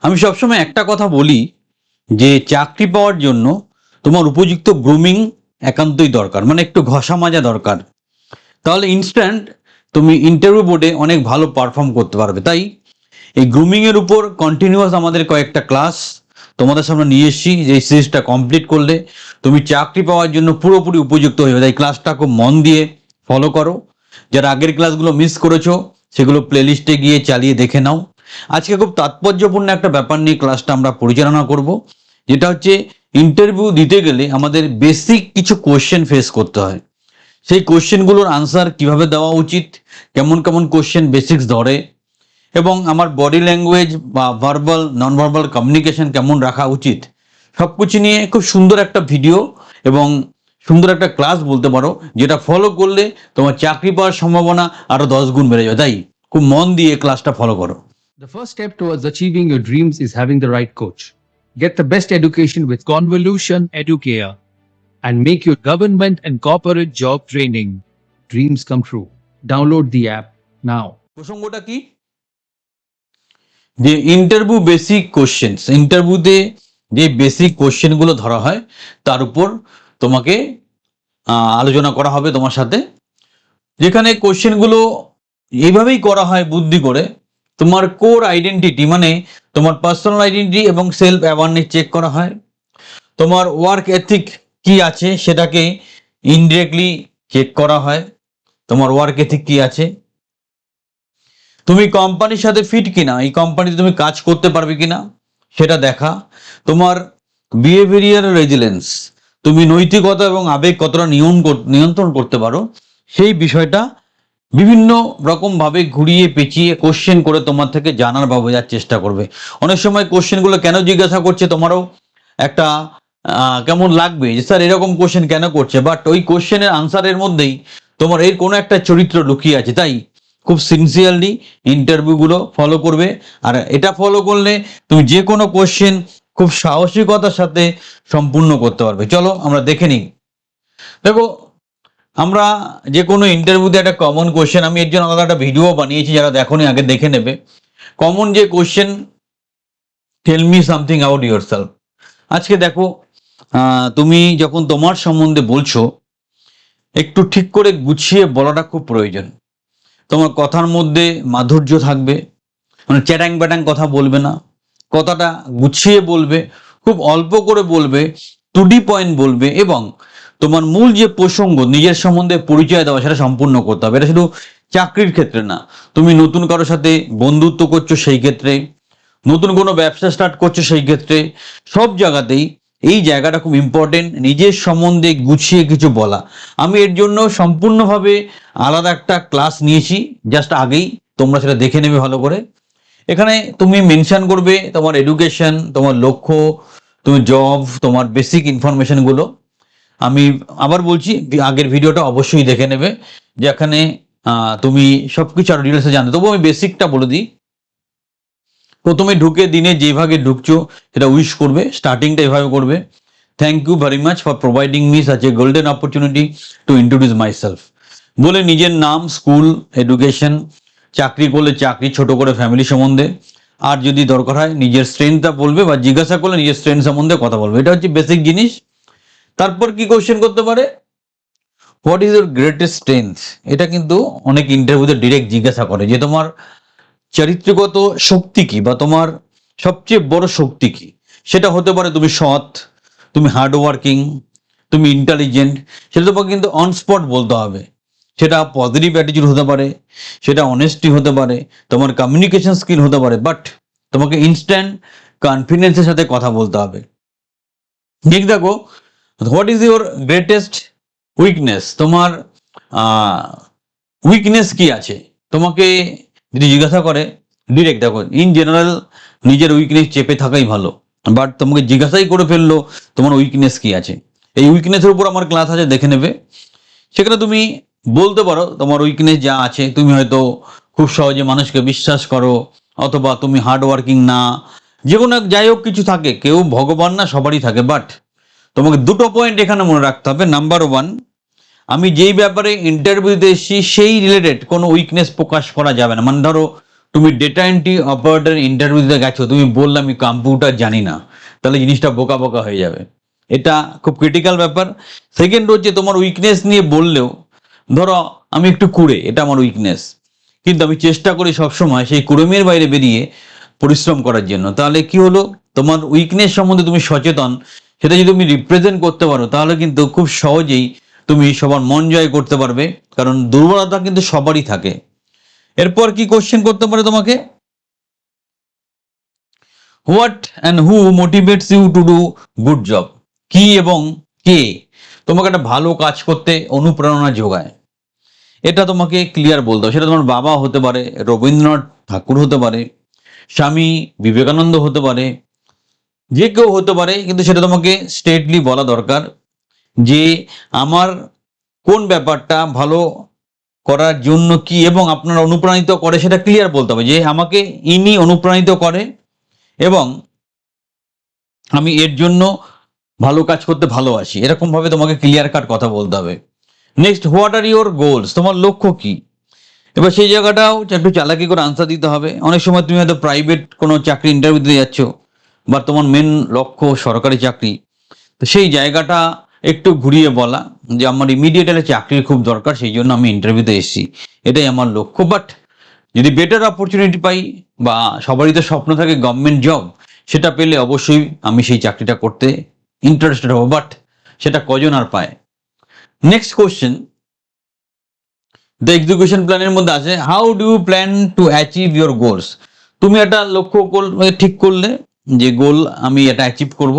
আমি সবসময় একটা কথা বলি যে চাকরি পাওয়ার জন্য তোমার উপযুক্ত গ্রুমিং একান্তই দরকার, মানে একটু ঘষা মাজা দরকার। তাহলে ইনস্ট্যান্ট তুমি ইন্টারভিউ বোর্ডে অনেক ভালো পারফর্ম করতে পারবে। তাই এই গ্রুমিংয়ের উপর কন্টিনিউয়াস আমাদের কয়েকটা ক্লাস তোমাদের সামনে নিয়ে এসেছি, যে সিরিজটা কমপ্লিট করলে তুমি চাকরি পাওয়ার জন্য পুরোপুরি উপযুক্ত হয়ে যাবে। তাই ক্লাসটা খুব মন দিয়ে ফলো করো। যারা আগের ক্লাসগুলো মিস করেছো সেগুলো প্লেলিস্টে গিয়ে চালিয়ে দেখে নাও। আজকে খুব তাৎপর্যপূর্ণ একটা ব্যাপার নিয়ে ক্লাসটা আমরা পরিচালনা করব, যেটা হচ্ছে ইন্টারভিউ দিতে গেলে আমাদের বেসিক কিছু কোশ্চেন ফেস করতে হয়। সেই কোশ্চেনগুলোর আনসার কিভাবে দেওয়া উচিত, কেমন কেমন কোশ্চেন বেসিক্স ধরে, এবং আমার বডি ল্যাঙ্গুয়েজ বা ভার্বাল নন ভার্বাল কমিউনিকেশন কেমন রাখা উচিত, সব কিছু নিয়ে খুব সুন্দর একটা ভিডিও এবং সুন্দর একটা ক্লাস বলতে পারো, যেটা ফলো করলে তোমার চাকরি পাওয়ার সম্ভাবনা আরো 10 গুণ বেড়ে যাবে। তাই খুব মন দিয়ে ক্লাসটা ফলো করো। The first step towards achieving your dreams is having the right coach. Get the best education with Convolution Educare and make your government and corporate job training dreams come true. Download the app now. প্রসঙ্গটা কি, যে interview basic question, ইন্টারভিউতে যে basic কোশ্চেনগুলো ধরা হয় তার উপর তোমাকে আলোচনা করা হবে তোমার সাথে। যেখানে কোশ্চেনগুলো এইভাবেই করা হয় বুদ্ধি করে, তোমার কোর আইডেন্টিটি মানে তোমার পার্সোনাল আইডেন্টিটি এবং সেলফ অ্যাওয়ারনেস চেক করা হয়। তোমার ওয়ার্ক এথিক কি আছে সেটাকে ইনডিরেক্টলি চেক করা হয়, তোমার ওয়ার্ক এথিক কি আছে, তুমি কোম্পানির সাথে ফিট কিনা, এই কোম্পানিতে তুমি কাজ করতে পারবে কিনা সেটা দেখা, তোমার বিহেভিয়ার রেজিলেন্স, তুমি নৈতিকতা এবং আবেগ কতটা নিয়ন্ত্রণ করতে পারো, সেই বিষয়টা বিভিন্ন রকমভাবে ঘুরিয়ে পেঁচিয়ে কোশ্চেন করে তোমার থেকে জানার বা বোঝার চেষ্টা করবে। অনেক সময় কোশ্চেনগুলো কেন জিজ্ঞাসা করছে তোমারও একটা কেমন লাগবে যে স্যার এরকম কোশ্চেন কেন করছে, বাট ওই কোশ্চেনের আনসারের মধ্যেই তোমার এর কোনো একটা চরিত্র লুকিয়ে আছে। তাই খুব সিনসিয়ারলি ইন্টারভিউগুলো ফলো করবে, আর এটা ফলো করলে তুমি যে কোনো কোশ্চেন খুব সাহসিকতার সাথে সম্পূর্ণ করতে পারবে। চলো আমরা দেখে নিই। দেখো, আমরা যে কোনো ইন্টারভিউতে একটা কমন কোশ্চেন, আমি এর জন্য আলাদা একটা ভিডিও বানিয়েছি, যারা দেখোনি আগে দেখে নেবে। কমন যে question, tell me something about yourself. আজকে দেখো, তুমি যখন তোমার সম্বন্ধে বলছো একটু ঠিক করে গুছিয়ে বলাটা খুব প্রয়োজন। তোমার কথার মধ্যে মাধুর্য থাকবে, মানে চ্যাটাং ব্যাটাং কথা বলবে না, কথাটা গুছিয়ে বলবে, খুব অল্প করে বলবে, টু ডি পয়েন্ট বলবে, এবং তোমার মূল যে প্রসঙ্গ নিজের সম্বন্ধে পরিচয় দেওয়া সেটা সম্পূর্ণ করতে হবে। এটা শুধু চাকরির ক্ষেত্রে না, তুমি নতুন কারোর সাথে বন্ধুত্ব করছো সেই ক্ষেত্রে, নতুন কোনো ব্যবসা স্টার্ট করছো সেই ক্ষেত্রে, সব জায়গাতেই এই জায়গাটা খুব ইম্পর্টেন্ট, নিজের সম্বন্ধে গুছিয়ে কিছু বলা। আমি এর জন্য সম্পূর্ণভাবে আলাদা একটা ক্লাস নিয়েছি, জাস্ট আগেই, তোমরা সেটা দেখে নেবে ভালো করে। এখানে তুমি মেনশন করবে তোমার এডুকেশন, তোমার লক্ষ্য, তুমি জব, তোমার বেসিক ইনফরমেশনগুলো। আমি আবার বলছি, আগের ভিডিওটা অবশ্যই দেখে নেবে, যেখানে তুমি সবকিছু আরো ডিটেলসে জানতে। তবু আমি বেসিকটা বলে দিই। প্রথমে ঢুকে দিনে যে ভাগে ঢুকছো সেটা উইশ করবে, স্টার্টিংটা এভাবে করবে, thank you very much for providing me such a golden opportunity to introduce myself. বলে নিজের নাম, স্কুল, এডুকেশন, চাকরি করলে চাকরি, ছোট করে ফ্যামিলি সম্বন্ধে, আর যদি দরকার হয় নিজের স্ট্রেংথটা বলবে, বা জিজ্ঞাসা করলে নিজের স্ট্রেংথ সম্বন্ধে কথা বলবে। এটা হচ্ছে বেসিক জিনিস। তারপর কি কোশ্চেন করতে পারে, what is your greatest strength. এটা কিন্তু অনেক ইন্টারভিউতে ডিরেক্ট জিজ্ঞাসা করে যে তোমার চরিত্রগত শক্তি কি, বা তোমার সবচেয়ে বড় শক্তি কি। সেটা হতে পারে তুমি সৎ, তুমি হার্ডওয়ার্কিং, তুমি ইন্টেলিজেন্ট। সেটা তোমাকে কিন্তু অন স্পট বলতে হবে। সেটা পজিটিভ অ্যাটিটিউড হতে পারে, সেটা অনেস্টি হতে পারে, তোমার কমিউনিকেশন স্কিল হতে পারে, বাট তোমাকে ইনস্ট্যান্ট কনফিডেন্সের সাথে কথা বলতে হবে। ঠিক দেখো, what is your greatest weakness, তোমার উইকনেস কি আছে। তোমাকে যদি জিজ্ঞাসা করে ডিরেক্ট, দেখো ইন জেনারেল নিজের উইকনেস চেপে থাকাই ভালো, বাট তোমাকে জিজ্ঞাসাই করে ফেললো তোমার উইকনেস কি আছে। এই উইকনেসের উপর আমার ক্লাস আছে, দেখে নেবে। সেখানে তুমি বলতে পারো তোমার উইকনেস যা আছে, তুমি হয়তো খুব সহজে মানুষকে বিশ্বাস করো, অথবা তুমি হার্ড ওয়ার্কিং না, যে কোনো যাই হোক কিছু থাকে, কেউ ভগবান না, সবারই থাকে। বাট তোমাকে দুটো পয়েন্ট এখানে মনে রাখতে হবে। নাম্বার ওয়ান, আমি যেই ব্যাপারে ইন্টারভিউতে এসেছি সেই রিলেটেড কোনো উইকনেস প্রকাশ করা যাবে না। মানে ধরো তুমি ডেটা এন্ট্রি অপারেটর ইন্টারভিউ দিতে গেছো, তুমি বললে আমি কম্পিউটার জানি না, তাহলে জিনিসটা বোকা বোকা হয়ে যাবে। এটা খুব ক্রিটিক্যাল ব্যাপার। সেকেন্ড হচ্ছে তোমার উইকনেস নিয়ে বললেও, ধরো আমি একটু কুড়ে, এটা আমার উইকনেস, কিন্তু আমি চেষ্টা করি সবসময় সেই কুড়েমের বাইরে বেরিয়ে পরিশ্রম করার জন্য। তাহলে কি হলো, তোমার উইকনেস সম্বন্ধে তুমি সচেতন, সেটা যদি তুমি রিপ্রেজেন্ট করতে পারো তাহলে কিন্তু খুব সহজেই তুমি সবার মন জয় করতে পারবে, কারণ দুর্বলতা কিন্তু সবারই থাকে। এরপর কি কোশ্চেন করতে পারে তোমাকে, what and who motivates you to do good job? কি এবং কে তোমাকে একটা ভালো কাজ করতে অনুপ্রেরণা যোগায়, এটা তোমাকে ক্লিয়ার বলতে হবে। সেটা তোমার বাবা হতে পারে, রবীন্দ্রনাথ ঠাকুর হতে পারে, স্বামী বিবেকানন্দ হতে পারে, যে কেউ হতে পারে, কিন্তু সেটা তোমাকে স্ট্রেটলি বলা দরকার যে আমার কোন ব্যাপারটা ভালো করার জন্য কি এবং আপনারা অনুপ্রাণিত করে, সেটা ক্লিয়ার বলতে হবে যে আমাকে ইনি অনুপ্রাণিত করে এবং আমি এর জন্য ভালো কাজ করতে ভালোবাসি, এরকম ভাবে তোমাকে ক্লিয়ার কাট কথা বলতে হবে। Next, what are your goals? তোমার লক্ষ্য কি? এবার সেই জায়গাটাও একটু চালাকি করে আনসার দিতে হবে। অনেক সময় তুমি হয়তো প্রাইভেট কোনো চাকরি ইন্টারভিউ দিতে যাচ্ছ, বা তোমার মেন লক্ষ্য সরকারি চাকরি, তো সেই জায়গাটা একটু ঘুরিয়ে বলা যে আমার ইমিডিয়েট একটা চাকরির খুব দরকার, সেই জন্য আমি ইন্টারভিউতে এসেছি, এটাই আমার লক্ষ্য। বাট যদি বেটার অপরচুনিটি পাই, বা সবারই তো স্বপ্ন থাকে গভর্নমেন্ট জব, সেটা পেলে অবশ্যই আমি সেই চাকরিটা করতে ইন্টারেস্টেড হবো, বাট সেটা কজন আর পায়। নেক্সট কোশ্চেন, দ্য এক্সিকিউশন প্ল্যানের মধ্যে আছে how do you plan to achieve your goals? তুমি একটা লক্ষ্য ঠিক করলে যে গোল আমি এটা অ্যাচিভ করব,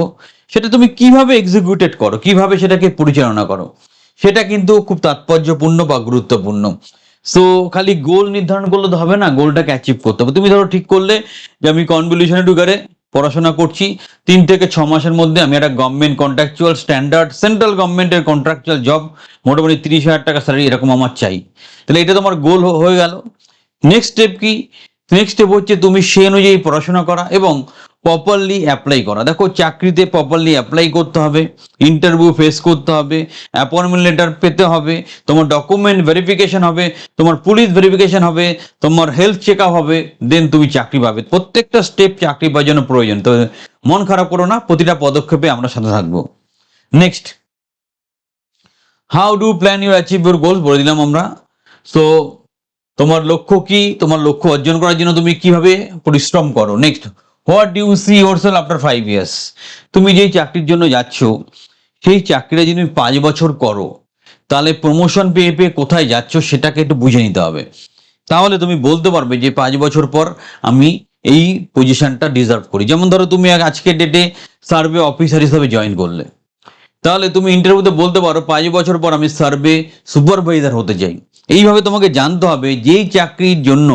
সেটা তুমি কিভাবে এক্সিকিউটেড করো, কিভাবে সেটাকে পরিচালনা করো, সেটা কিন্তু খুব তাৎপর্যপূর্ণ বা গুরুত্বপূর্ণ। সো খালি গোল নির্ধারণ করলে তো হবে না, গোলটাকে অ্যাচিভ করতে হবে। তুমি ধরো ঠিক করলে যে আমি কনভলিউশন এডুকেশনে পড়াশোনা করছি, 3 থেকে 6 মাসের মধ্যে আমি একটা গভর্নমেন্ট কন্ট্রাকচুয়াল স্ট্যান্ডার্ড সেন্ট্রাল গভর্নমেন্টের কন্ট্রাকচুয়াল জব, মোটামুটি 30,000 টাকা স্যালারি এরকম আমার চাই, তাহলে এটা তোমার গোল হয়ে গেল। নেক্সট স্টেপ কি? নেক্সট স্টেপ হচ্ছে তুমি সেই অনুযায়ী পড়াশোনা করা এবং প্রপারলি অ্যাপ্লাই করা। দেখো চাকরিতে প্রপারলি অ্যাপ্লাই করতে হবে, ইন্টারভিউ ফেস করতে হবে, অ্যাপয়েন্টমেন্ট লেটার পেতে হবে, তোমার ডকুমেন্ট ভেরিফিকেশন হবে, তোমার পুলিশ ভেরিফিকেশন হবে, তোমার হেলথ চেক আপ হবে, দেন তুমি চাকরি পাবে। প্রত্যেকটা স্টেপ চাকরি পাওয়ার জন্য প্রয়োজন, তো মন খারাপ করো না, প্রতিটা পদক্ষেপে আমরা সাথে থাকবো। Next, how do plan your achieve your goals বলে দিলাম আমরা। সো তোমার লক্ষ্য কি, তোমার লক্ষ্য অর্জন করার জন্য তুমি কিভাবে পরিশ্রম করো। Next, what do you see yourself after 5 years? তুমি যেই চাকরির জন্য যাচ্ছ, সেই চাকরিটা যদি তুমি 5 বছর করো, তাহলে প্রমোশন পেয়ে পেয়ে কোথায় যাচ্ছ সেটাকে একটু বুঝে নিতে হবে। তাহলে তুমি বলতে পারবে যে 5 বছর পর আমি এই পজিশনটা ডিজার্ভ করি। যেমন ধরো তুমি আজকের ডেটে সার্ভে অফিসার হিসেবে জয়েন করলে, তাহলে তুমি ইন্টারভিউতে বলতে পারো 5 বছর পর আমি সার্ভে সুপারভাইজার হতে চাই। এইভাবে তোমাকে জানতে হবে যেই চাকরির জন্য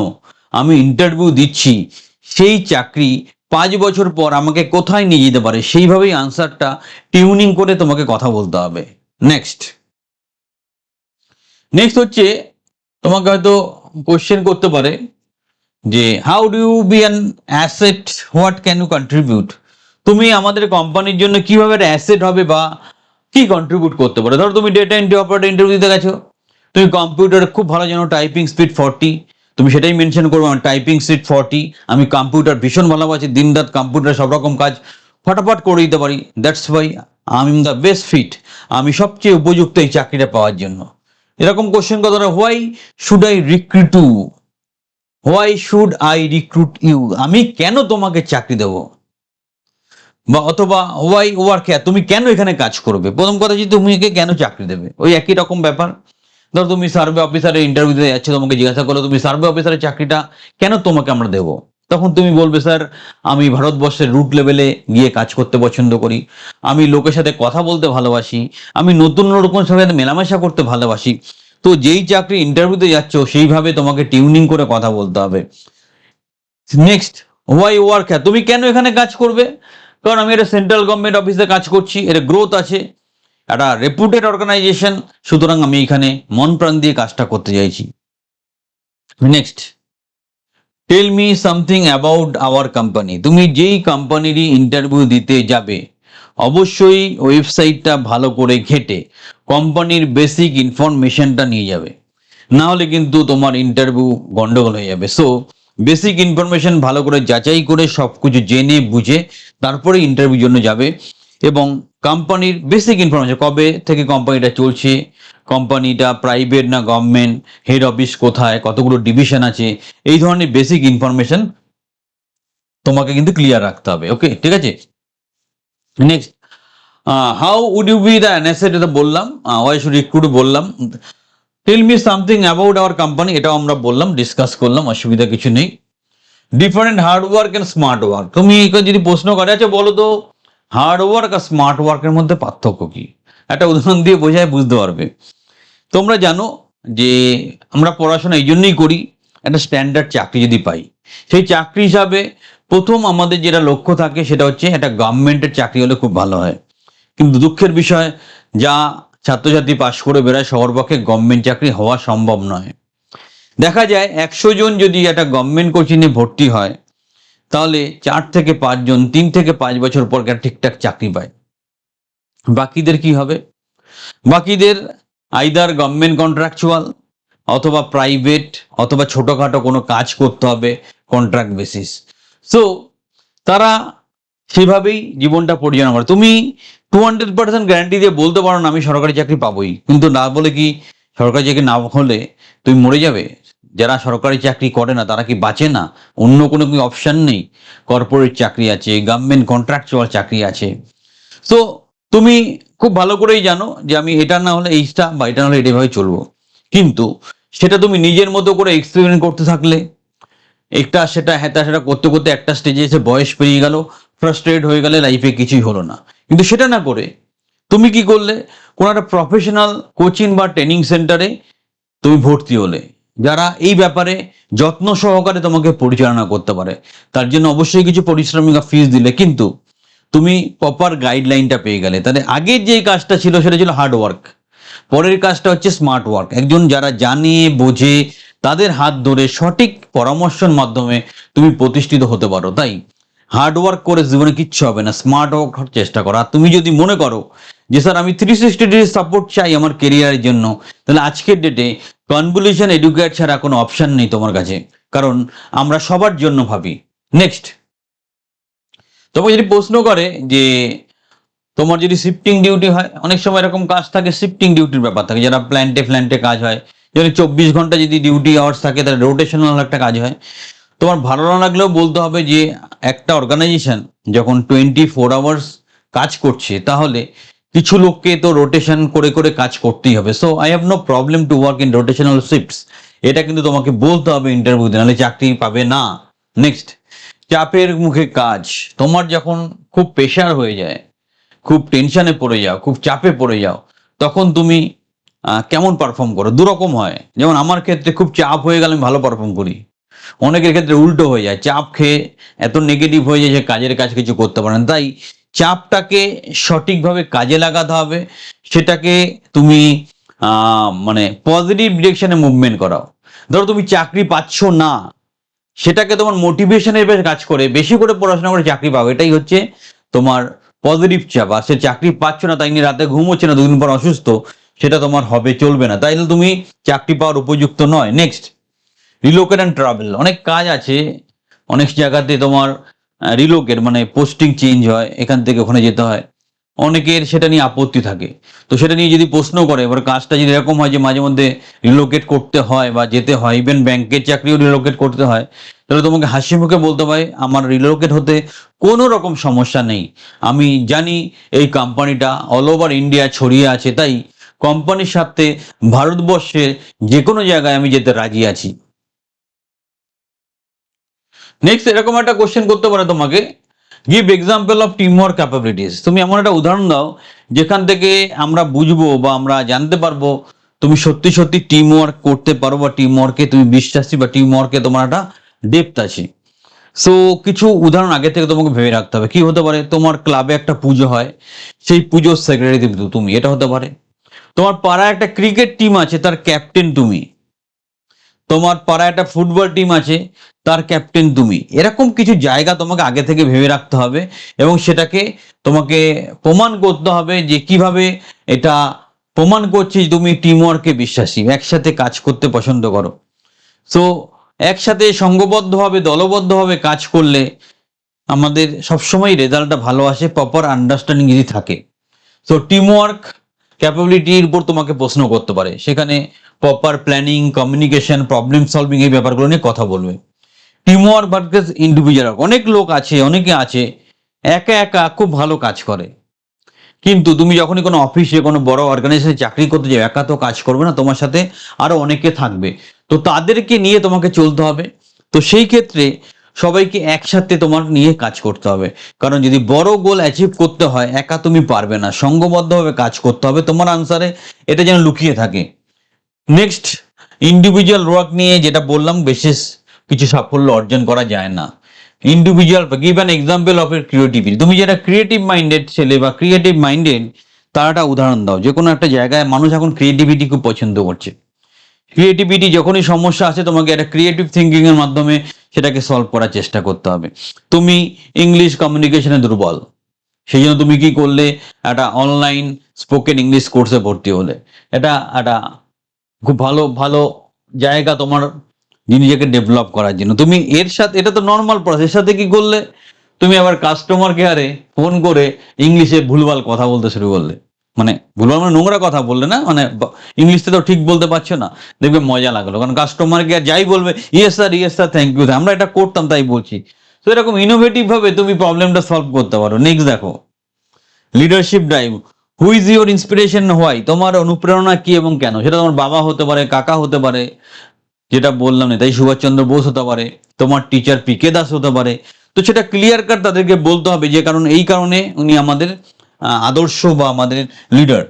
আমি ইন্টারভিউ দিচ্ছি, সেই চাকরি 5 বছর পর আমাকে কোথায় নিয়ে যেতে পারে, সেইভাবেই আনসারটা টিউনিং করে তোমাকে কথা বলতে হবে। নেক্সট নেক্সট হচ্ছে তোমাকে হয়তো কোশ্চেন করতে পারে যে how do you be an asset, what can you contribute? তুমি আমাদের কোম্পানির জন্য কিভাবে একটা অ্যাসেট হবে বা কি কন্ট্রিবিউট করতে পারো। ধরো তুমি ডেটা এন্ট্রি অপারেটর ইন্টারভিউ দিতে গেছো, তুমি কম্পিউটার খুব ভালো জানো, টাইপিং স্পিড 40, তুমি সেটাই মেনশন করবে আমার টাইপিং স্পিড 40, আমি কম্পিউটার ভীষণ ভালোবাসি, দিনরাত কম্পিউটার সব রকম কাজ ফটাফট করে দিতে পারি, that's why I am the best fit, আমি সবচেয়ে উপযুক্ত এই চাকরিটা পাওয়ার জন্য। এরকম কোশ্চেন কথা, why should I recruit you, why should I recruit you, আমি কেন তোমাকে চাকরি দেবো, বা অথবা হোয়াই ওয়ার্ক হেয়ার, তুমি কেন এখানে কাজ করবে। প্রথম কথা যে তুমি একে কেন চাকরি দেবে, ওই একই রকম ব্যাপার। ধরো তুমি সার্ভে অফিসারের ইন্টারভিউ দিতে যাচ্ছ, তোমাকে জিজ্ঞাসা করলো তুমি সার্ভে অফিসারের চাকরিটা কেন তোমাকে আমরা দেবো, তখন তুমি বলবে স্যার আমি ভারতবর্ষের রুট লেভেলে গিয়ে কাজ করতে পছন্দ করি, আমি লোকের সাথে কথা বলতে ভালোবাসি, আমি নতুন লোকের সাথে মেলামেশা করতে ভালোবাসি। তো যেই চাকরি ইন্টারভিউতে যাচ্ছ সেইভাবে তোমাকে টিউনিং করে কথা বলতে হবে। নেক্সট, হোয়াই ওয়ার্ক হেয়ার, তুমি কেন এখানে কাজ করবে, কারণ আমি একটা সেন্ট্রাল গভর্নমেন্ট অফিসে কাজ করছি, এর গ্রোথ আছে, একটা রেপুটেড অর্গানাইজেশন, সুতরাং আমি এখানে মন প্রাণ দিয়ে কাজটা করতে চাইছি। Next, tell me something about our company, তুমি যেই কোম্পানিরই ইন্টারভিউ দিতে যাবে অবশ্যই ওয়েবসাইটটা ভালো করে ঘেটে কোম্পানির বেসিক ইনফরমেশনটা নিয়ে যাবে, না হলে কিন্তু তোমার ইন্টারভিউ গন্ডগোল হয়ে যাবে। সো বেসিক ইনফরমেশন ভালো করে যাচাই করে সব কিছু জেনে বুঝে তারপরে ইন্টারভিউর জন্য যাবে। এবং কোম্পানির বেসিক ইনফরমেশন, কবে থেকে কোম্পানিটা চলছে, কোম্পানিটা প্রাইভেট না গভর্নমেন্ট, হেড অফিস কোথায়, কতগুলো ডিভিশন আছে, এই ধরনের বেসিক ইনফরমেশন তোমাকে কিন্তু ক্লিয়ার রাখতে হবে। ওকে, ঠিক আছে। Next, how would you be the asset, এটা বললাম। ওয়াই শুড রিক্রুট বললাম। Tell me something about our company, এটাও আমরা বললাম, ডিসকাস করলাম, অসুবিধা কিছু নেই। Different hard work and smart work, তুমি যদি প্রশ্ন করে আছে বলো তো হার্ড ওয়ার্ক আর স্মার্ট ওয়ার্কের মধ্যে পার্থক্য কি, একটা উদাহরণ দিয়ে বোঝায় বুঝতে পারবে। তোমরা জানো যে আমরা পড়াশোনা এই জন্যই করি, একটা স্ট্যান্ডার্ড চাকরি যদি পাই, সেই চাকরি হিসাবে প্রথম আমাদের যেটা লক্ষ্য থাকে সেটা হচ্ছে একটা গভর্নমেন্টের চাকরি হলে খুব ভালো হয়। কিন্তু দুঃখের বিষয়, যা ছাত্রছাত্রী পাশ করে বেড়ায় সবার পক্ষে গভর্নমেন্ট চাকরি হওয়া সম্ভব নয়। দেখা যায় 100 জন যদি একটা গভর্নমেন্ট কোচিংয়ে ভর্তি হয়, তাহলে 4 থেকে 5 জন 3 থেকে 5 বছর পর একটা ঠিকঠাক চাকরি পায়। বাকিদের কি হবে? বাকিদের আইদার গভর্নমেন্ট কন্ট্রাকচুয়াল, অথবা প্রাইভেট, অথবা ছোটখাটো কোনো কাজ করতে হবে কন্ট্রাক্ট বেসিস। সো তারা সেভাবেই জীবনটা পরিচালনা করে। তুমি 200% গ্যারান্টি দিয়ে বলতে পারো না আমি সরকারি চাকরি পাবোই, কিন্তু না বলে কি সরকারি চাকরি না হলে তুমি মরে যাবে? যারা সরকারি চাকরি করে না তারা কি বাঁচে না? অন্য কোনো কি অপশন নেই? কর্পোরেট চাকরি আছে, গভর্নমেন্ট কন্ট্রাকচুয়াল চাকরি আছে। সো তুমি খুব ভালো করেই জানো যে আমি এটা না হলে এইটা বা এটা না হলে এটাভাবে চলবো, কিন্তু সেটা তুমি নিজের মতো করে এক্সপেরিমেন্ট করতে থাকলে, একটা সেটা হ্যাঁ সেটা করতে করতে একটা স্টেজে এসে বয়স পেরিয়ে গেল, ফ্রাস্ট্রেট হয়ে গেলে লাইফে কিছুই হলো না। কিন্তু সেটা না করে তুমি কি করলে, কোনো একটা প্রফেশনাল কোচিং বা ট্রেনিং সেন্টারে তুমি ভর্তি হলে, যারা এই ব্যাপারে যত্ন সহকারে তোমাকে পরিচালনা করতে পারে। তার জন্য অবশ্যই কিছু পরিশ্রমিক ফিস দিলে, কিন্তু তুমি প্রপার গাইডলাইনটা পেয়ে গেলে। তাহলে আগের যে কাজটা ছিল সেটা ছিল হার্ড ওয়ার্ক, পরের কাজটা হচ্ছে স্মার্ট ওয়ার্ক। একজন যারা জানে বোঝে তাদের হাত ধরে সঠিক পরামর্শের মাধ্যমে তুমি প্রতিষ্ঠিত হতে পারো। তাই হার্ড ওয়ার্ক করে জীবনে কিচ্ছু হবে না, স্মার্ট ওয়ার্ক চেষ্টা করো। আর তুমি যদি মনে করো যে স্যার আমি 360 ডিগ্রি সাপোর্ট চাই আমার কেরিয়ারের জন্য, তাহলে আজকের ডেটে কনভলিউশন এডুকেট ছাড়া কোনো অপশন নেই তোমার কাছে, কারণ আমরা সবার জন্য ভাবি। নেক্সট, তোমাকে যদি প্রশ্ন করে যে তোমার যদি শিফটিং ডিউটি হয়, অনেক সময় এরকম কাজ থাকে, শিফটিং ডিউটির ব্যাপার থাকে, যারা প্ল্যান্টে কাজ হয়, যদি 24 ঘন্টা যদি ডিউটি আওয়ার্স থাকে তাহলে রোটেশনাল একটা কাজ হয়। তোমার ভালো না লাগলেও বলতে হবে যে একটা অর্গানাইজেশন যখন 24 আওয়ার্স কাজ করছে, তাহলে কিছু লোককে তো রোটেশন করে করে কাজ করতেই হবে। So I have no problem to work in rotational shifts, এটা কিন্তু তোমাকে বলতে হবে ইন্টারভিউতে, নাহলে চাকরি পাবে না। নেক্সট, চাপের মুখে কাজ। তোমার যখন খুব প্রেশার হয়ে যায়, খুব টেনশনে পড়ে যাও, খুব চাপে পড়ে যাও, তখন তুমি কেমন পারফর্ম করো? দুরকম হয়। যেমন আমার ক্ষেত্রে খুব চাপ হয়ে গেলে আমি ভালো পারফর্ম করি, অনেকের ক্ষেত্রে উল্টো হয়ে যায়, চাপ খেয়ে এত নেগেটিভ হয়ে যায় যে কাজের কাজ কিছু করতে পারে না। তাই চাপটাকে সঠিকভাবে কাজে লাগাতে হবে, সেটাকে তুমি মানে পজিটিভ ডিরেকশনে মুভমেন্ট করাও। ধরো তুমি চাকরি পাচ্ছ না, সেটাকে তোমার মোটিভেশনের বেশ কাজ করে বেশি করে পড়াশোনা করে চাকরি পাও, এটাই হচ্ছে তোমার পজিটিভ চাপ। আর সে চাকরি পাচ্ছ না তাই নিয়ে রাতে ঘুম হচ্ছে না, দুদিন পর অসুস্থ, সেটা তোমার হবে চলবে না, তাইলে তুমি চাকরি পাওয়ার উপযুক্ত নয়। Next, relocate and travel. অনেক কাজ আছে, অনেক জায়গাতে তোমার রিলোকেট মানে পোস্টিং চেঞ্জ হয়, এখান থেকে ওখানে যেতে হয়, অনেকের সেটা নিয়ে আপত্তি থাকে। তো সেটা নিয়ে যদি প্রশ্ন করে, এবার কাজটা যদি এরকম হয় যে মাঝে মধ্যে রিলোকেট করতে হয় বা যেতে হয়, ইভেন ব্যাংকের চাকরিও রিলোকেট করতে হয়, তাহলে তোমাকে হাসি মুখে বলতে হয় আমার রিলোকেট হতে কোনো রকম সমস্যা নেই, আমি জানি এই কোম্পানিটা অল ওভার ইন্ডিয়া ছড়িয়ে আছে, তাই কোম্পানির সাথে ভারতবর্ষের যে কোনো জায়গায় আমি যেতে রাজি আছি। নেক্সট, এরকম একটা কোশ্চেন করতে পারে তোমাকে, give example of team work capabilities. তুমি এমন একটা উদাহরণ দাও যেখান থেকে আমরা বুঝবো বা আমরা জানতে পারবো তুমি সত্যি সত্যি টিম ওয়ার্ক করতে পারো, বা টিম ওয়ার্কে তুমি বিশ্বাসী, বা টিম ওয়ার্কে তোমার একটা ডেপথ আছে। সো কিছু উদাহরণ আগে থেকে তোমাকে ভেবে রাখতে হবে। কি হতে পারে? তোমার ক্লাবে একটা পুজো হয়, সেই পুজোর সেক্রেটারি তুমি, এটা হতে পারে। তোমার পাড়ায় একটা ক্রিকেট টিম আছে, তার ক্যাপ্টেন তুমি। তোমার পাড়ায় একটা ফুটবল টিম আছে, তার ক্যাপ্টেন তুমি। এরকম কিছু জায়গা তোমাকে আগে থেকে ভেবে রাখতে হবে, এবং সেটাকে তোমাকে প্রমাণ করতে হবে যে কিভাবে এটা প্রমাণ করছে যে তুমি টিম ওয়ার্কে বিশ্বাসী, একসাথে কাজ করতে পছন্দ করো। সো একসাথে সংঘবদ্ধভাবে দলবদ্ধভাবে কাজ করলে আমাদের সবসময় রেজাল্টটা ভালো আসে, প্রপার আন্ডারস্ট্যান্ডিং যদি থাকে। সো টিমওয়ার্ক ক্যাপাবিলিটির উপর তোমাকে প্রশ্ন করতে পারে, সেখানে proper planning, communication, problem solving এই ব্যাপারগুলো নিয়ে কথা বলবে। টিমওয়ার্ক ভার্সেস ইন্ডিভিজুয়াল, অনেকে আছে একা একা খুব ভালো কাজ করে, কিন্তু তুমি যখনই কোনো অফিসে কোনো বড় অর্গানাইজেশনে চাকরি করতে যাও, একা তো কাজ করবে না, তোমার সাথে আরো অনেকে থাকবে, তো তাদেরকে নিয়ে তোমাকে চলতে হবে। তো সেই ক্ষেত্রে সবাইকে একসাথে তোমার নিয়ে কাজ করতে হবে, কারণ যদি বড় গোল অ্যাচিভ করতে হয় একা তুমি পারবে না, সংঘবদ্ধভাবে কাজ করতে হবে। তোমার আনসারে এটা যেন লুকিয়ে থাকে। নেক্সট, ইন্ডিভিজুয়াল ওয়ার্ক নিয়ে যেটা বললাম, বিশেষ কিছু সাফল্য অর্জন করা যায় না। Individual, give an example of এর ক্রিয়েটিভিটি, তুমি যেটা ক্রিয়েটিভ মাইন্ডেড ছেলে বা ক্রিয়েটিভ মাইন্ডেড, তার একটা উদাহরণ দাও। যে কোনো একটা জায়গায় মানুষ এখন ক্রিয়েটিভিটি খুব পছন্দ করছে। ক্রিয়েটিভিটি, যখনই সমস্যা আছে তোমাকে একটা ক্রিয়েটিভ থিঙ্কিং এর মাধ্যমে সেটাকে সলভ করার চেষ্টা করতে হবে। তুমি ইংলিশ কমিউনিকেশনে দুর্বল, সেই জন্য তুমি কি করলে, একটা অনলাইন স্পোকেন ইংলিশ কোর্সে ভর্তি হলে, এটা একটা খুব ভালো ভালো জায়গা তোমার নিজেকে ডেভেলপ করার জন্য। তুমি এর সাথে, এটা তো নর্মাল প্রসেস, সাথে কি করলে, তুমি আবার কাস্টমার কেয়ারে ফোন করে ইংলিশে ভুলভাল কথা বলতে শুরু করলে, মানে ভুলভাল মানে নোংরা কথা বললে না, মানে ইংলিশটা তো ঠিক বলতে পারছো না, দেখবে মজা লাগলো, কারণ কাস্টমার কেয়ার যাই বলবে ইয়েস স্যার থ্যাংক ইউ, আমরা এটা করতাম তাই বলছি। তো এরকম ইনোভেটিভ ভাবে তুমি প্রবলেমটা সলভ করতে পারো। নেক্সট দেখো, leadership drive, who is your inspiration, why, তোমার অনুপ্রেরণা কি এবং কেন। সেটা তোমার বাবা হতে পারে, কাকা হতে পারে, যেটা বললাম নেতাজি সুভাষচন্দ্র বোস হতে পারে, তোমার টিচার পিকে দাস হতে পারে। তো সেটা ক্লিয়ার কাট তাদেরকে বলতে হবে, যে কারণ এই কারণে উনি আমাদের আদর্শ বা আমাদের লিডার।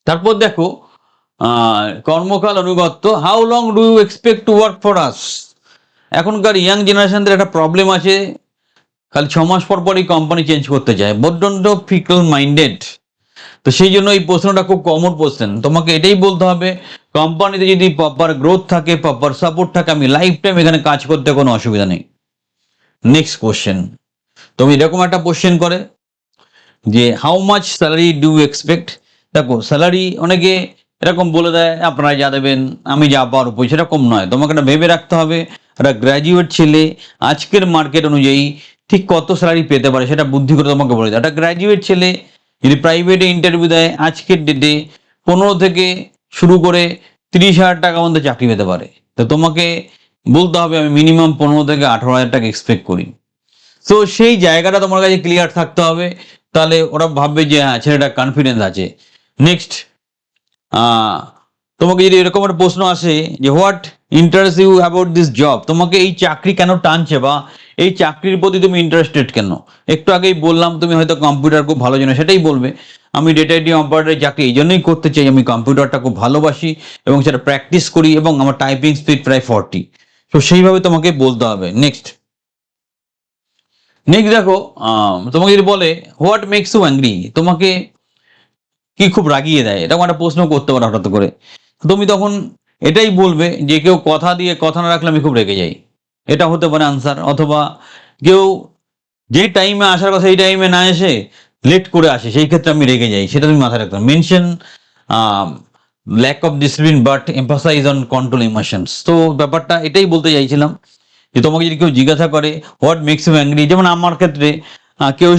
তারপর দেখো, কর্মকাল অনুগত্য, how long do you expect to work for us. এখনকার ইয়াং জেনারেশনদের একটা প্রবলেম আছে, খালি 6 মাস পর পরই কোম্পানি চেঞ্জ করতে চায়, বড্ড ফিকল মাইন্ডেড। তো সেই জন্য এই প্রশ্নটা খুব কমন প্রশ্ন, তোমাকে এটাই বলতে হবে, কোম্পানিতে যদি প্রপার গ্রোথ থাকে, প্রপার সাপোর্ট থাকে, আমি লাইফ টাইম এখানে কাজ করতে কোনো অসুবিধা নেই। নেক্সট কোশ্চেন, তুমি এরকম একটা কোশ্চেন করে যে how much salary do expect. দেখো, স্যালারি অনেকে এরকম বলে দেয় আপনারা যা দেবেন আমি যা পারবো, সেরকম নয়। তোমাকে একটা ভেবে রাখতে হবে, একটা গ্র্যাজুয়েট ছেলে আজকের মার্কেট অনুযায়ী ঠিক কত স্যালারি পেতে পারে, সেটা বুদ্ধি করে তোমাকে বলে দেয়। একটা গ্র্যাজুয়েট ছেলে যদি প্রাইভেটে ইন্টারভিউ দেয়, আজকের ডেটে 15 থেকে শুরু করে 30,000 টাকা পর্যন্ত চাকরি পেতে পারে। তো তোমাকে বলতে হবে আমি মিনিমাম 15 থেকে 18,000 টাকা এক্সপেক্ট করি। তো সেই জায়গাটা তোমার কাছে ক্লিয়ার থাকতে হবে, তাহলে ওরা ভাববে যে হ্যাঁ ছেলেটা কনফিডেন্স আছে। নেক্সট, তোমাকে যদি এরকম একটা প্রশ্ন আসে যে what interest you about this job, তোমাকে এই চাকরি কেন টানছে বা এই চাকরির প্রতি তুমি ইন্টারেস্টেড কেন। একটু আগেই বললাম তুমি হয়তো কম্পিউটার খুব ভালো জানো, সেটাই বলবে আমি ডেটা এন্ট্রি অপারেটরের চাকরি এই জন্যই করতে চাই, আমি কম্পিউটারটা খুব ভালোবাসি এবং সেটা প্র্যাকটিস করি এবং আমার টাইপিং স্পিড প্রায় 40। তো সেইভাবে তোমাকে বলতে হবে। নেক্সট দেখো, তোমাকে যদি বলে হোয়াট মেক্স ইউ অ্যাংরি, তোমাকে কি খুব রাগিয়ে দেয়, এরকম একটা প্রশ্ন করতে পারো হঠাৎ করে। তুমি তখন এটাই বলবে যে কেউ কথা দিয়ে কথা না রাখলে আমি খুব রেগে যাই, এটা হতে পারে আনসার। অথবা কেউ যে টাইমে আসার কথা সেই টাইমে না এসে লেট করে আসে, সেই ক্ষেত্রে আমি রেগে যাই, সেটা তুমি মাথায় রাখতে হবে। Mention lack of discipline but emphasise on control emotions. তো ব্যাপারটা এটাই বলতে চাইছিলাম, যে তোমাকে যদি কেউ জিজ্ঞাসা করে হোয়াট মেক্স ইউ অ্যাংরি, যেমন আমার ক্ষেত্রে কেউ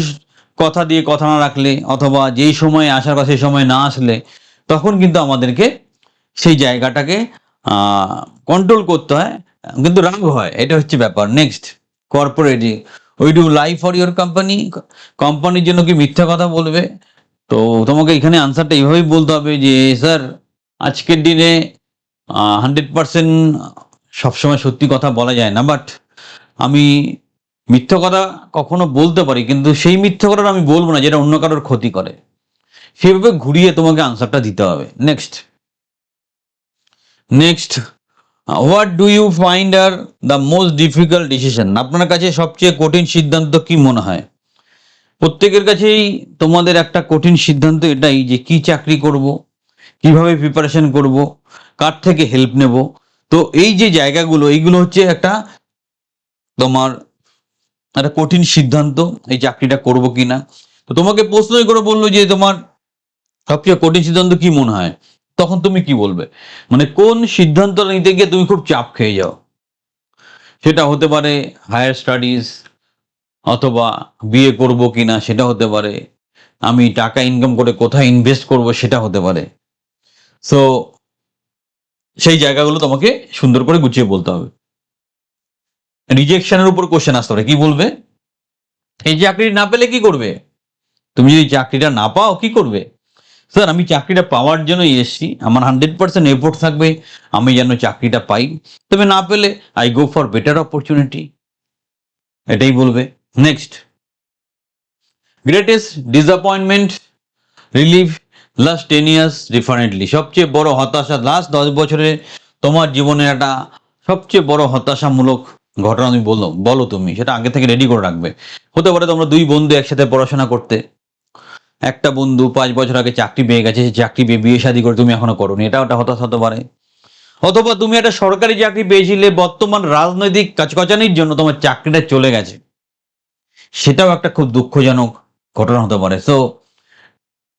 কথা দিয়ে কথা না রাখলে অথবা যেই সময় আসার কথা সেই সময় না আসলে, তখন কিন্তু আমাদেরকে সেই জায়গাটাকে কন্ট্রোল করতে হয়, কিন্তু রাগ হয়, এটা হচ্ছে ব্যাপার। Next, corporate, we do lie for your company, কোম্পানির জন্য কি মিথ্যা কথা বলবে। তো তোমাকে এখানে আনসারটা এইভাবেই বলতে হবে যে স্যার আজকের দিনে 100% সবসময় সত্যি কথা বলা যায় না, বাট আমি মিথ্যা কথা কখনো বলতে পারি, কিন্তু সেই মিথ্যা কথাটা আমি বলবো না যেটা অন্য কারোর ক্ষতি করে। সেভাবে ঘুরিয়ে তোমাকে আনসারটা দিতে হবে। Next, what do you find are the most difficult decision, আপনার কাছে সবচেয়ে কঠিন সিদ্ধান্ত কি মনে হয়। প্রত্যেকের কাছেই তোমাদের একটা কঠিন সিদ্ধান্ত এটাই যে কি চাকরি করব, কিভাবে প্রিপারেশন করব, কার থেকে হেল্প নেব। তো এই যে জায়গাগুলো, এইগুলো হচ্ছে একটা তোমার একটা কঠিন সিদ্ধান্ত, এই চাকরিটা করব কিনা। তো তোমাকে প্রশ্নই করে বললো যে তোমার সবচেয়ে কঠিন সিদ্ধান্ত কি মনে হয়, তখন তুমি কি বলবে, মানে কোন সিদ্ধান্ত নিতে গিয়ে তুমি খুব চাপ খেয়ে যাও। সেটা হতে পারে হায়ার স্টাডিজ, অথবা বিয়ে করব কিনা সেটা হতে পারে, আমি টাকা ইনকাম করে কোথায় ইনভেস্ট করব সেটা হতে পারে। সো সেই জায়গাগুলো তোমাকে সুন্দর করে গুছিয়ে বলতে হবে। রিজেকশনের উপর কোশ্চেন আসতে পারে, কি বলবে? এই চাকরি না পেলে কি করবে? তুমি যদি চাকরিটা না পাও কি করবে? স্যার আমি চাকরিটা পাওয়ার জন্যই এসেছি, আমার 100% এফোর্ট থাকবে আমি যেন চাকরিটা পাই, তবে না পেলে I go for better opportunity, এটাই বলবে। Next, greatest disappointment relive last 10 years differently, সবচেয়ে বড় হতাশা লাস্ট 10 বছরে তোমার জীবনের একটা সবচেয়ে বড় হতাশামূলক ঘটনা তুমি বলো তুমি সেটা আগে থেকে রেডি করে রাখবে। হতে পারে তোমরা দুই বন্ধু একসাথে পড়াশোনা করতে, একটা বন্ধু 5 বছর আগে চাকরি পেয়ে গেছে, সে চাকরি পেয়ে বিয়ে শাদী করে তুমি এখনো করোনি, এটা একটা হতাশা হতে পারে। অথবা তুমি একটা সরকারি চাকরি পেয়েছিলে, বর্তমান রাজনৈতিক কাজকচানির জন্য তোমার চাকরিটা চলে গেছে, সেটাও একটা খুব দুঃখজনক ঘটনা হতে পারে। সো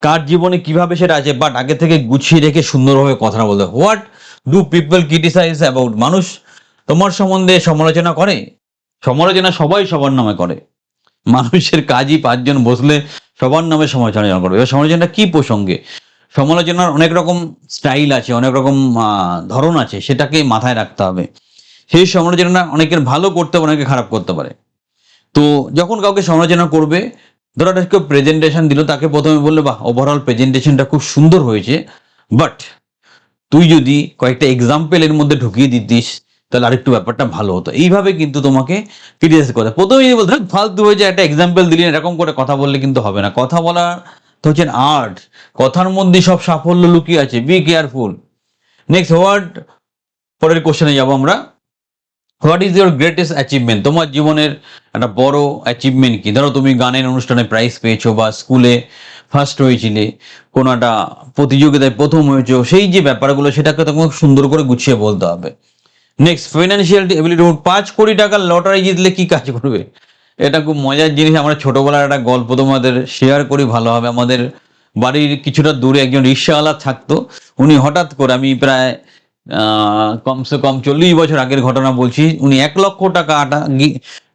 কার জীবনে কিভাবে সেটা আছে, বাট আগে থেকে গুছিয়ে রেখে সুন্দরভাবে কথাটা বলতে। What do people criticise about, মানুষ তোমার সম্বন্ধে সমালোচনা করে? সমালোচনা সবাই সবার নামে করে, মানুষের কাজই 5 জন বসলে সবার নামে সমালোচনা করবে। এবার সমালোচনাটা কি প্রসঙ্গে? সমালোচনার অনেক রকম স্টাইল আছে, অনেক রকম ধরন আছে, সেটাকে মাথায় রাখতে হবে। সেই সমালোচনা অনেকের ভালো করতে পারে, অনেকে খারাপ করতে পারে। তো যখন কাউকে সমালোচনা করবে, ধরো একটা কেউ প্রেজেন্টেশন দিল, তাকে প্রথমে বললে বাহ ওভারঅল প্রেজেন্টেশনটা খুব সুন্দর হয়েছে, বাট তুই যদি কয়েকটা এক্সাম্পল এর মধ্যে ঢুকিয়ে দিতিস তাহলে আরেকটু ব্যাপারটা ভালো হতো। এইভাবে কিন্তু তোমাকে ক্রিটিসাইজ করে। প্রথমেই বলতে ফালতু হয়েছে, একটা এক্সাম্পল দিলি, এরকম করে কথা বললে কিন্তু হবে না। কথা বলা তো হচ্ছে আর্ট, কথার মধ্যে সব সাফল্য লুকিয়ে আছে, বি কেয়ারফুল। নেক্সট, হোয়াট, পরের কোশ্চেনে যাবো আমরা। What is your greatest achievement, তোমার জীবনের একটা বড় অ্যাচিভমেন্ট কি? ধরো তুমি গানের অনুষ্ঠানে প্রাইজ পেয়েছো, বা স্কুলে ফার্স্ট হয়েছিলে, কোনো একটা প্রতিযোগিতায় প্রথম হয়েছো, সেই যে ব্যাপারগুলো সেটাকে তোমাকে সুন্দর করে গুছিয়ে বলতে হবে। নেক্সট, ফাইন্যান্সিয়াল এবিলিটি, 5 কোটি টাকার লটারি জিতলে কি কাজ করবে? এটা খুব মজার জিনিস। আমরা ছোটবেলার একটা গল্প তোমাদের শেয়ার করি, ভালো হবে। আমাদের বাড়ির কিছুটা দূরে একজন রিক্সাওয়ালা থাকতো। উনি হঠাৎ করে, আমি প্রায় কমসে কম 40 বছর আগের ঘটনা বলছি, উনি 1 লক্ষ টাকা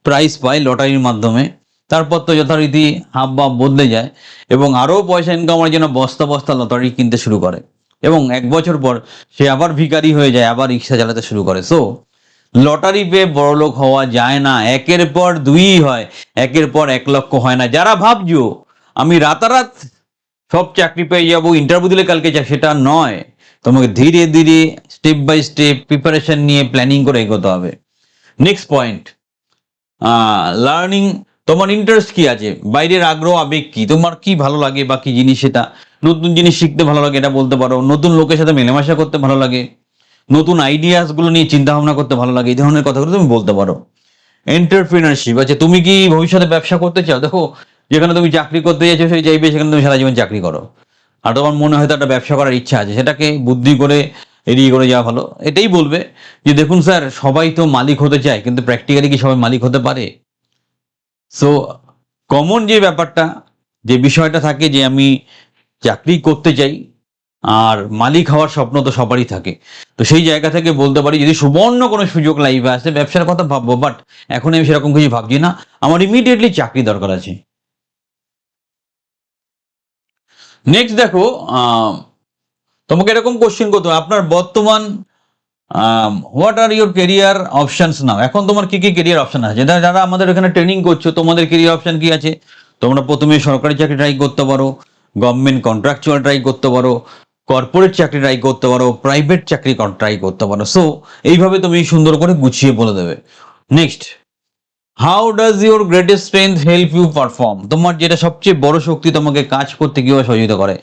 প্রাইজ পায় লটারির মাধ্যমে। তারপর তো যথারীতি হাব ভাব বদলে যায়, এবং আরও পয়সা ইনকামের জন্য বস্তা বস্তা লটারি কিনতে শুরু করে, এবং 1 বছর পর সে আবার ভিখারি হয়ে যায়, আবার রিক্সা চালাতে শুরু করে। সো লটারি পেয়ে বড়লোক হওয়া যায় না, একের পর 2 হয়, একের পর 1 লক্ষ হয় না। যারা ভাবছো আমি রাতারাত সব চাকরি পেয়ে যাবো, ইন্টারভিউ দিলে কালকে সেটা নয়। তোমাকে ধীরে ধীরে স্টেপ বাই স্টেপ প্রিপারেশন নিয়ে প্ল্যানিং করে এগোতে হবে। নেক্সট পয়েন্ট, লার্নিং, তোমার ইন্টারেস্ট কি আছে, বাইরের আগ্রহ আবেগ কি, তোমার কি ভালো লাগে বা কি জিনিস, সেটা নতুন জিনিস শিখতে ভালো লাগে এটা বলতে পারো, নতুন লোকের সাথে মেলামেশা করতে ভালো লাগে, নতুন আইডিয়াস গুলো নিয়ে চিন্তা ভাবনা করতে ভালো লাগে, এই ধরনের কথাগুলো তুমি বলতে পারো। এন্টারপ্রিনারশিপ আছে, তুমি কি ভবিষ্যতে ব্যবসা করতে চাও? দেখো, যেখানে তুমি চাকরি করতে যাচ্ছ সেই চাইবে সেখানে তুমি সারা জীবন চাকরি করো, আর তোমার মনে হয়তো একটা ব্যবসা করার ইচ্ছা আছে, সেটাকে বুদ্ধি করে এড়িয়ে করে যাওয়া ভালো। এটাই বলবে যে দেখুন স্যার, সবাই তো মালিক হতে চায়, কিন্তু প্র্যাকটিক্যালি কি সবাই মালিক হতে পারে? সো কমন যে ব্যাপারটা, যে বিষয়টা থাকে যে আমি চাকরি করতে চাই, আর মালিক হওয়ার স্বপ্ন তো সবারই থাকে। তো সেই জায়গা থেকে বলতে পারি, যদি সুবর্ণ কোনো সুযোগ লাইফে আসে ব্যবসার কথা ভাববো, বাট এখন আমি সেরকম কিছু ভাবছি না, আমার ইমিডিয়েটলি চাকরি দরকার আছে। নেক্সট দেখো, তোমাকে এরকম কোশ্চেন করতে হবে, আপনার বর্তমান what are your career options now, এখন তোমার কি কি কেরিয়ার অপশন আছে? যারা আমাদের এখানে ট্রেনিং করছো, তোমাদের কেরিয়ার অপশন কি আছে? তোমরা প্রথমে সরকারি চাকরি ট্রাই করতে পারো, গভর্নমেন্ট কন্ট্রাকচুয়াল ট্রাই করতে পারো, কর্পোরেট চাকরি ট্রাই করতে পারো, প্রাইভেট চাকরি ট্রাই করতে পারো। সো এইভাবে তুমি সুন্দর করে গুছিয়ে বলে দেবে। Next, how does your greatest strength help you perform, তোমার যেটা সবচেয়ে বড় শক্তি তোমাকে কাজ করতে কিভাবে সহযোগিতা করে?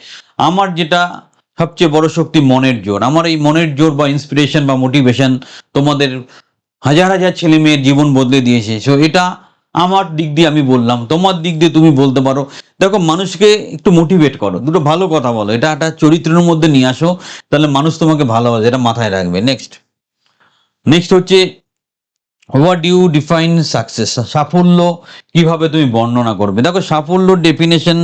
আমার যেটা সবচেয়ে বড় শক্তি মনের জোর। আমার এই মনের জোর বা ইন্সপিরেশন বা মোটিভেশন তোমাদের হাজার হাজার ছেলে মেয়ের জীবন বদলে দিয়েছে। সো এটা আমার দিক দিয়ে আমি বললাম, তোমার দিক দিয়ে তুমি বলতে পারো। দেখো, মানুষকে একটু মোটিভেট করো, দুটো ভালো কথা বলো, এটা একটা চরিত্রের মধ্যে নিয়ে আসো, তাহলে মানুষ তোমাকে ভালোবাসে, এটা মাথায় রাখবে। নেক্সট নেক্সট হচ্ছে, হোয়াট ইউ ডিফাইন সাকসেস, সাফল্য কিভাবে তুমি বর্ণনা করবে? দেখো, সাফল্যর ডেফিনেশন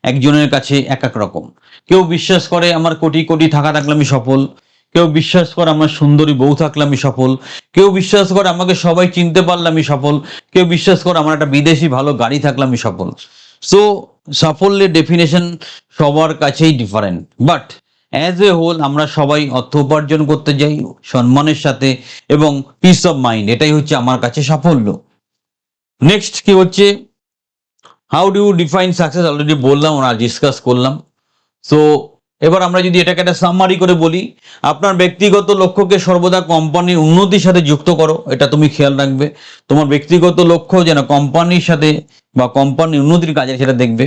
একজনের কাছে এক এক রকম। কেউ বিশ্বাস করে আমার কোটি কোটি টাকা থাকলে আমি সফল, কেউ বিশ্বাস করে আমার সুন্দরী বউ থাকলে আমি সফল, কেউ বিশ্বাস করে আমাকে সবাই চিনতে পারলে আমি সফল, কেউ বিশ্বাস করে আমার একটা বিদেশি ভালো গাড়ি থাকলে আমি সফল। সো সাফল্যের ডেফিনেশন সবার কাছেই different, but as a whole আমরা সবাই অর্থ উপার্জন করতে যাই সম্মানের সাথে এবং পিস অফ মাইন্ড, এটাই হচ্ছে আমার কাছে সাফল্য। নেক্সট কি হচ্ছে, how do you define success, already বললাম, ওরা ডিসকাস করলাম। সো এবার আমরা যদি এটাকে একটা সামারি করে বলি, আপনার ব্যক্তিগত লক্ষ্যকে সর্বদা কোম্পানির উন্নতির সাথে যুক্ত করো, এটা তুমি খেয়াল রাখবে। তোমার ব্যক্তিগত লক্ষ্য যেন কোম্পানির সাথে বা কোম্পানির উন্নতির কাজে সেটা দেখবে।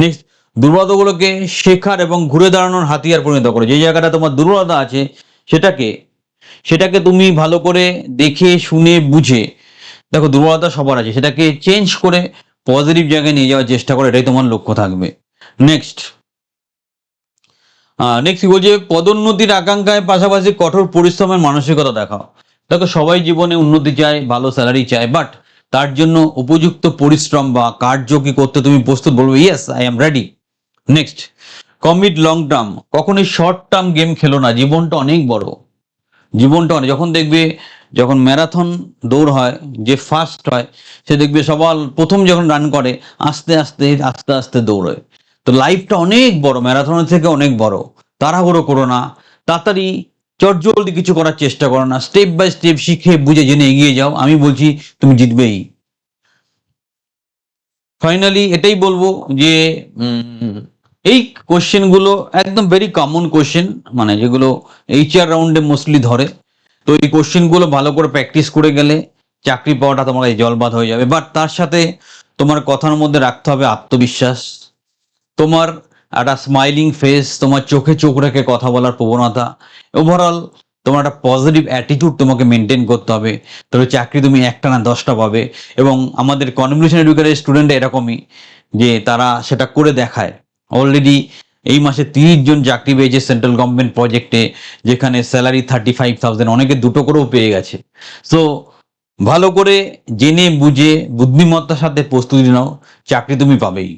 নেক্সট, দুর্বলতাগুলোকে শেখার এবং ঘুরে দাঁড়ানোর হাতিয়ার পরিণত করো। যে জায়গাটা তোমার দুর্বলতা আছে সেটাকে তুমি ভালো করে দেখে শুনে বুঝে, দেখো দুর্বলতা সবার আছে, সেটাকে চেঞ্জ করে পজিটিভ জায়গায় নিয়ে যাওয়ার চেষ্টা করো, এটাই তোমার লক্ষ্য থাকবে। নেক্সট কি বলছে, পদোন্নতির আকাঙ্ক্ষায় পাশাপাশি কঠোর পরিশ্রমের মানসিকতা দেখাও। দেখো সবাই জীবনে উন্নতি চায়, ভালো স্যালারি চায়, বাট তার জন্য উপযুক্ত পরিশ্রম বা কার্য কি করতে তুমি প্রস্তুত, বলবে yes I am ready. Next, commit long term, কখনোই শর্ট টার্ম গেম খেলো না, জীবনটা অনেক বড়, জীবনটা অনেক, যখন ম্যারাথন দৌড় হয়, যে ফার্স্ট হয় সে দেখবে সবার প্রথম যখন রান করে আস্তে আস্তে আস্তে আস্তে দৌড়ে। তো লাইফটা অনেক বড়, ম্যারাথনের থেকে অনেক বড়। তাড়াহুড়ো করো না, তাড়াতাড়ি চটজলদি কিছু করার চেষ্টা করো না, স্টেপ বাই স্টেপ শিখে বুঝে জেনে এগিয়ে যাও, আমি বলছি তুমি জিতবেই। ফাইনালি এটাই বলবো যে এই কোশ্চেনগুলো একদম ভেরি কমন কোশ্চেন, মানে যেগুলো এইচআর রাউন্ডে মোস্টলি ধরে। তো এই কোশ্চেনগুলো ভালো করে প্র্যাকটিস করে গেলে চাকরি পাওয়াটা তোমার কাছে জলবাদ হয়ে যাবে। বাট তার সাথে তোমার কথার মধ্যে রাখতে হবে আত্মবিশ্বাস, তোমার একটা স্মাইলিং ফেস, তোমার চোখে চোখ রেখে কথা বলার প্রবণতা, ওভারঅল তোমার একটা পজিটিভ অ্যাটিটিউড তোমাকে মেনটেন করতে হবে, তবে চাকরি তুমি একটা না 10টা পাবে। এবং আমাদের কনভলিউশন এডুকেশনের স্টুডেন্ট এরকমই, যে তারা সেটা করে দেখায়। অলরেডি এই মাসে 30 জন চাকরি পেয়েছে সেন্ট্রাল গভর্নমেন্ট প্রজেক্টে, যেখানে স্যালারি 35,000, অনেকে 2টো করেও পেয়ে গেছে। সো ভালো করে জেনে বুঝে বুদ্ধিমত্তার সাথে প্রস্তুতি নাও, চাকরি তুমি পাবেই।